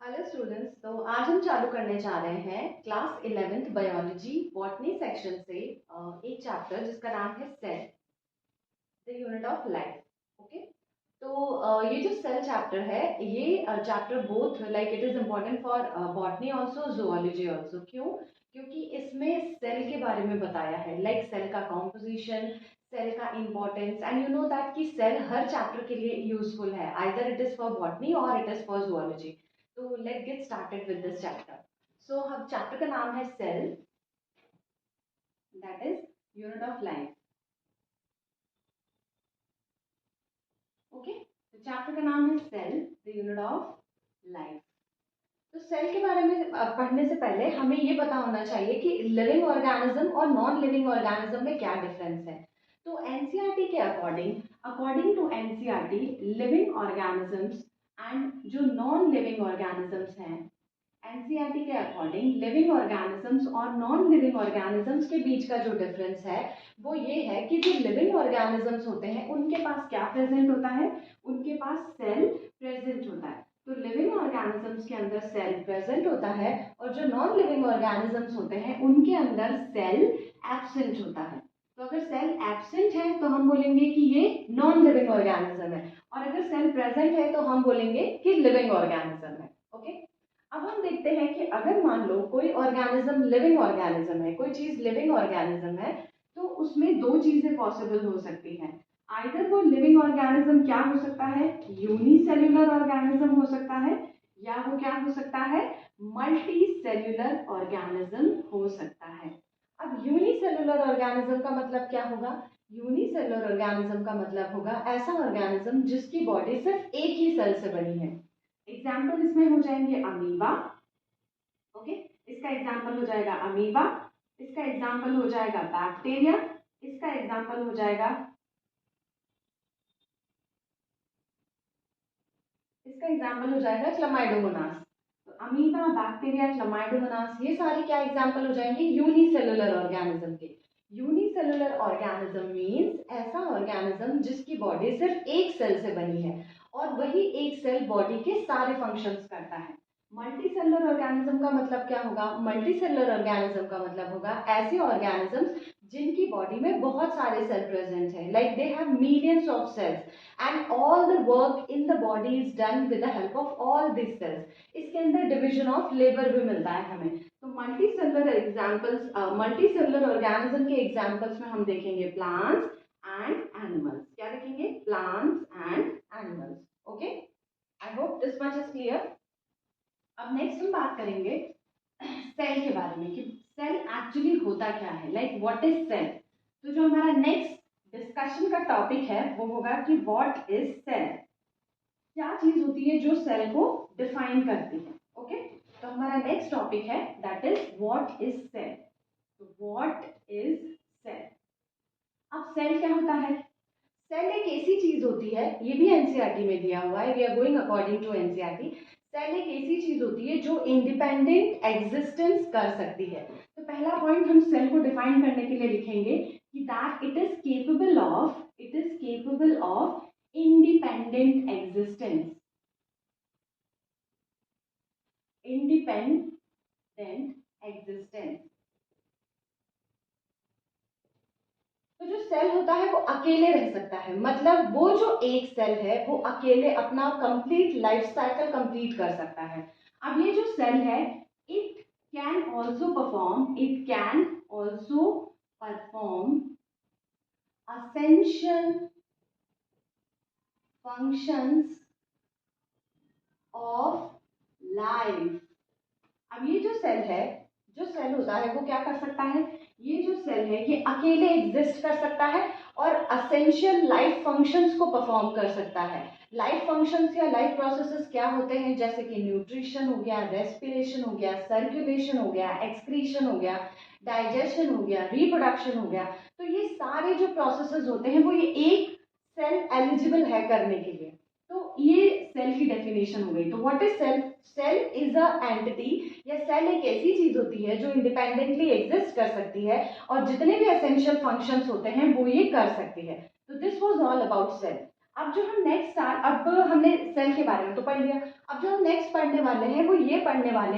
Hello students, तो आज हम चालू करने जा रहे हैं class 11th biology botany section से एक चैप्टर जिसका नाम है cell, the unit of life. Okay, तो ये जो सेल चैप्टर है, ये chapter both like it is important for botany also, zoology also. क्यों? क्योंकि इसमें सेल के बारे में बताया है, लाइक सेल का कॉम्पोजिशन, सेल का importance, and you know that कि सेल हर चैप्टर के लिए यूजफुल है, either it is for botany और इट इज फॉर जूलॉजी। तो let get started with this chapter. So हम चैप्टर का नाम है cell, that is unit of life. Okay, तो चैप्टर का नाम है cell, the unit of life. तो सेल के बारे में पढ़ने से पहले हमें ये पता होना चाहिए कि लिविंग ऑर्गेनिज्म और नॉन लिविंग ऑर्गेनिज्म में क्या डिफरेंस है। तो एनसीईआरटी के according to NCERT, living organisms and जो नॉन लिविंग ऑर्गेनिजम्स हैं, एनसीईआरटी के अकॉर्डिंग लिविंग ऑर्गेनिजम्स और नॉन लिविंग ऑर्गेनिजम्स के बीच का जो डिफरेंस है वो ये है कि जो लिविंग ऑर्गेनिजम्स होते हैं उनके पास क्या प्रेजेंट होता है, उनके पास सेल प्रेजेंट होता है। तो लिविंग ऑर्गेनिजम्स के अंदर सेल प्रेजेंट होता है और जो नॉन लिविंग ऑर्गेनिजम्स होते हैं उनके अंदर सेल एब्सेंट होता है। तो अगर सेल एब्सेंट है तो हम बोलेंगे कि ये नॉन लिविंग ऑर्गेनिज्म है, और अगर सेल प्रेजेंट है तो हम बोलेंगे कि लिविंग ऑर्गेनिज्म है। ओके, अब हम देखते हैं कि अगर मान लो कोई ऑर्गेनिज्म लिविंग ऑर्गेनिज्म है, कोई चीज लिविंग ऑर्गेनिज्म है, तो उसमें दो चीजें पॉसिबल हो सकती हैं। आइदर वो लिविंग ऑर्गेनिज्म क्या हो सकता है, यूनिसेल्युलर ऑर्गेनिज्म हो सकता है, या वो क्या हो सकता है, मल्टी सेल्युलर ऑर्गेनिज्म हो सकता है। अब यूनिसेल्युलर ऑर्गेनिज्म का मतलब क्या होगा? यूनिसेल्युलर ऑर्गेनिज्म का मतलब होगा ऐसा ऑर्गेनिज्म जिसकी बॉडी सिर्फ एक ही सेल से बनी है। एग्जाम्पल इसमें हो जाएंगे अमीबा। ओके, इसका एग्जाम्पल हो जाएगा अमीबा, इसका एग्जाम्पल हो जाएगा बैक्टीरिया, इसका एग्जाम्पल हो जाएगा क्लमाइडोमोनास। तो अमीबा, बैक्टीरिया, क्लमाइडोमोनास, ये सारे क्या एग्जाम्पल हो जाएंगे यूनिसेलुलर ऑर्गेनिज्म के। यूनिसेलुलर ऑर्गेनिज्म मींस ऐसा ऑर्गेनिज्म जिसकी बॉडी सिर्फ एक सेल से बनी है और वही एक सेल बॉडी के सारे फंक्शंस करता है। मल्टी सेलुलर ऑर्गेनिज्म का मतलब क्या होगा? मल्टी सेलुलर ऑर्गेनिज्म का मतलब होगा ऐसे ऑर्गेनिजम्स जिनकी बॉडी में बहुत सारे सेल प्रेजेंट है, like they have millions of cells and all the work in the body is done with the help of all these cells। इसके अंदर डिविजन ऑफ लेबर भी मिलता है हमें। तो multi cellular examples, multi cellular organism के examples में हम देखेंगे प्लांट्स एंड एनिमल्स। क्या देखेंगे? Plants and animals. Okay, I hope this much is clear. अब नेक्स्ट हम बात करेंगे सेल के बारे में कि सेल एक्चुअली होता क्या है, लाइक व्हाट इज सेल। तो जो हमारा नेक्स्ट डिस्कशन का टॉपिक है वो होगा कि व्हाट इज सेल। क्या चीज होती है जो सेल को डिफाइन करती है। ओके, तो हमारा नेक्स्ट टॉपिक है that is what is cell. तो व्हाट इज सेल। अब सेल क्या होता है? सेल एक ऐसी चीज होती है, ये भी एनसीईआरटी में दिया हुआ है, we are going according to NCERT. Cell एक ऐसी चीज होती है जो इंडिपेंडेंट एग्जिस्टेंस कर सकती है। तो पहला पॉइंट हम सेल को डिफाइन करने के लिए लिखेंगे कि that it is capable of independent existence. Independent existence. तो जो सेल होता है वो अकेले रह सकता है, मतलब वो जो एक सेल है वो अकेले अपना कंप्लीट लाइफ साइकिल कंप्लीट कर सकता है। अब ये जो सेल है it can also perform essential functions of life. अब ये जो सेल होता है वो क्या कर सकता है? ये जो सेल है ये अकेले एग्जिस्ट कर सकता है और असेंशियल लाइफ फंक्शंस को परफॉर्म कर सकता है। लाइफ फंक्शंस या लाइफ प्रोसेसेस क्या होते हैं? जैसे कि न्यूट्रिशन हो गया, रेस्पिरेशन हो गया, सर्कुलेशन हो गया, एक्सक्रीशन हो गया, डाइजेशन हो गया, रिप्रोडक्शन हो गया। तो ये सारे जो प्रोसेसेस होते हैं वो ये एक सेल एलिजिबल है करने के लिए। तो ये सेल की डेफिनेशन हो गई। तो what is cell? Cell is a entity, या सेल एक ऐसी चीज होती है जो इंडिपेंडेंटली एग्जिस्ट कर सकती है और जितने भी एसेंशियल फंक्शंस होते हैं वो ये कर सकती है। तो this was all about cell. अब जो हम नेक्स्ट अब हमने सेल के बारे में तो पढ़ लिया। अब जो हम नेक्स्ट पढ़ने वाले हैं वो ये पढ़ने वाले